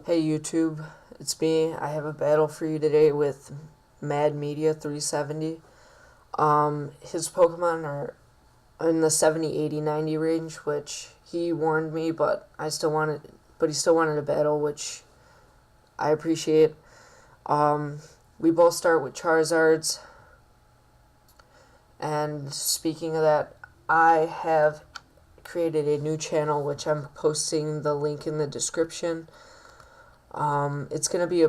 Hey YouTube, it's me. I have a battle for you today with Madmedia370. His Pokemon are in the 70, 80, 90 range, which he warned me, but he still wanted a battle, which I appreciate. We both start with Charizards, and speaking of that, I have created a new channel, which I'm posting the link in the description. It's going to be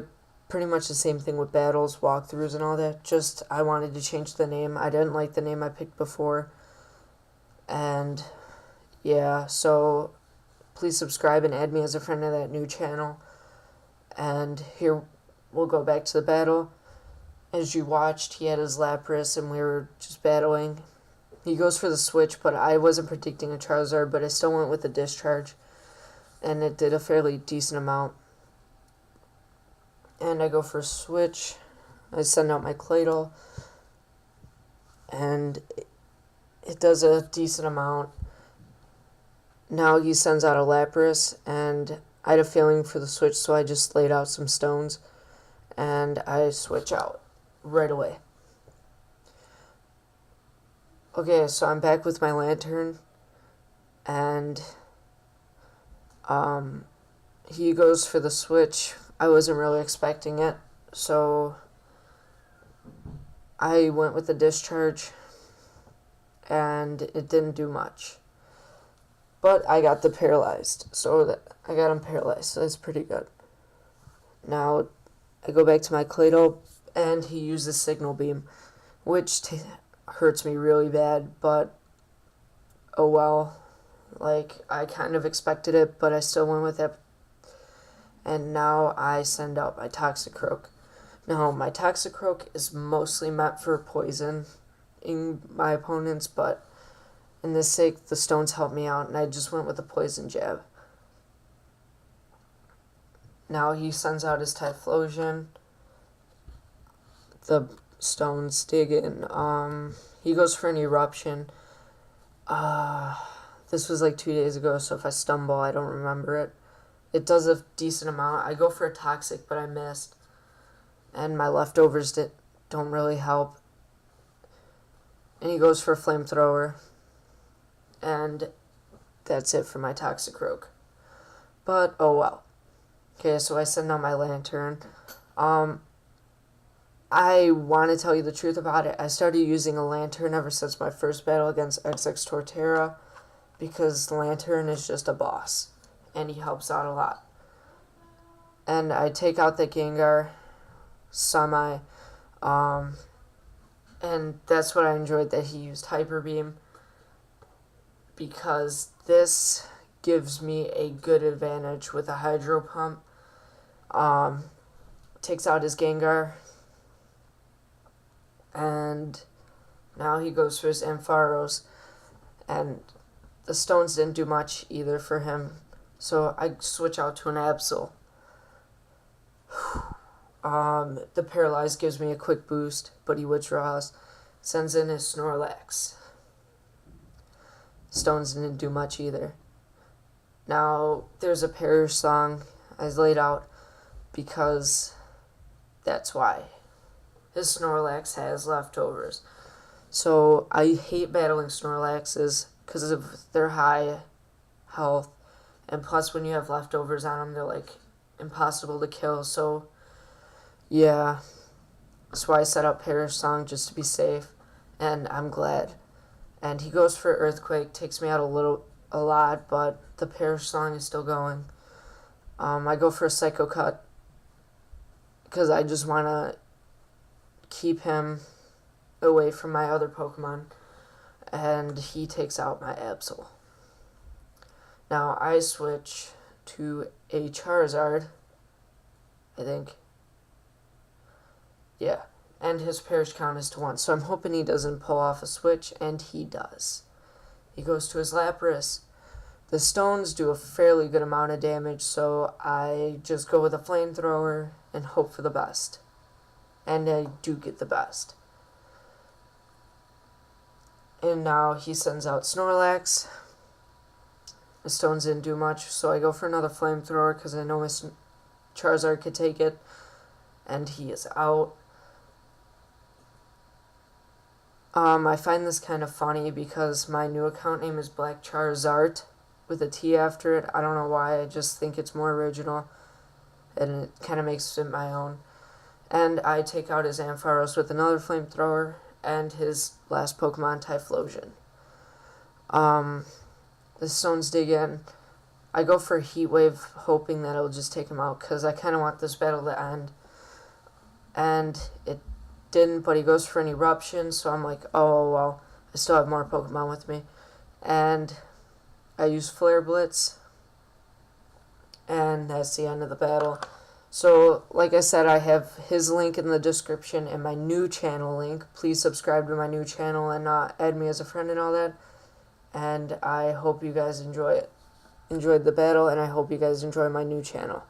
pretty much the same thing with battles, walkthroughs, and all that. Just, I wanted to change the name. I didn't like the name I picked before. And, yeah, so please subscribe and add me as a friend to that new channel. And here, we'll go back to the battle. As you watched, he had his Lapras, and we were just battling. He goes for the switch, but I wasn't predicting a Charizard, but I still went with the discharge. And it did a fairly decent amount. And I go for a switch. I send out my Claydol. And it does a decent amount. Now he sends out a Lapras. And I had a feeling for the switch, so I just laid out some stones. And I switch out right away. Okay, so I'm back with my Lantern. And he goes for the switch. I wasn't really expecting it, so I went with the discharge, and it didn't do much. But I got the paralyzed, so I got him paralyzed, so that's pretty good. Now, I go back to my Claydol, and he uses Signal Beam, which hurts me really bad, but oh well. Like, I kind of expected it, but I still went with it. And now I send out my Toxicroak. Now, my Toxicroak is mostly meant for poisoning my opponents, but in this sake, the stones help me out, and I just went with a Poison Jab. Now he sends out his Typhlosion. The stones dig in. He goes for an Eruption. This was like 2 days ago, so if I stumble, I don't remember it. It does a decent amount. I go for a Toxic, but I missed. And my leftovers don't really help. And he goes for a Flamethrower. And that's it for my Toxicroak. But, oh well. Okay, so I send out my Lantern. I want to tell you the truth about it. I started using a Lantern ever since my first battle against XX Torterra, because Lantern is just a boss. And he helps out a lot. And I take out the Gengar semi, and that's what I enjoyed, that he used Hyper Beam, because this gives me a good advantage with a Hydro Pump. Takes out his Gengar, and now he goes for his Ampharos, and the stones didn't do much either for him. So I switch out to an Absol. The Paralyzed gives me a quick boost, but he withdraws. Sends in his Snorlax. Stones didn't do much either. Now, there's a Perish Song I laid out, because that's why. His Snorlax has leftovers. So I hate battling Snorlaxes because of their high health. And plus, when you have leftovers on them, they're, like, impossible to kill. So, yeah. That's why I set up Perish Song, just to be safe. And I'm glad. And he goes for Earthquake. Takes me out a lot, but the Perish Song is still going. I go for a Psycho Cut, because I just want to keep him away from my other Pokemon. And he takes out my Absol. Now, I switch to a Charizard, I think. Yeah, and his Perish count is to 1, so I'm hoping he doesn't pull off a switch, and he does. He goes to his Lapras. The stones do a fairly good amount of damage, so I just go with a Flamethrower and hope for the best. And I do get the best. And now he sends out Snorlax. The stones didn't do much, so I go for another Flamethrower because I know my Charizard could take it, and he is out. I find this kind of funny because my new account name is Black Charizard with a T after it. I don't know why, I just think it's more original, and it kind of makes it my own. And I take out his Ampharos with another flamethrower, and his last Pokemon, Typhlosion. The Stones dig in. I go for Heat Wave, hoping that it'll just take him out, because I kind of want this battle to end. And it didn't, but he goes for an Eruption, so I'm like, oh, well, I still have more Pokemon with me. And I use Flare Blitz, and that's the end of the battle. So, like I said, I have his link in the description and my new channel link. Please subscribe to my new channel and add me as a friend and all that. And I hope you guys enjoyed the battle, and I hope you guys enjoy my new channel.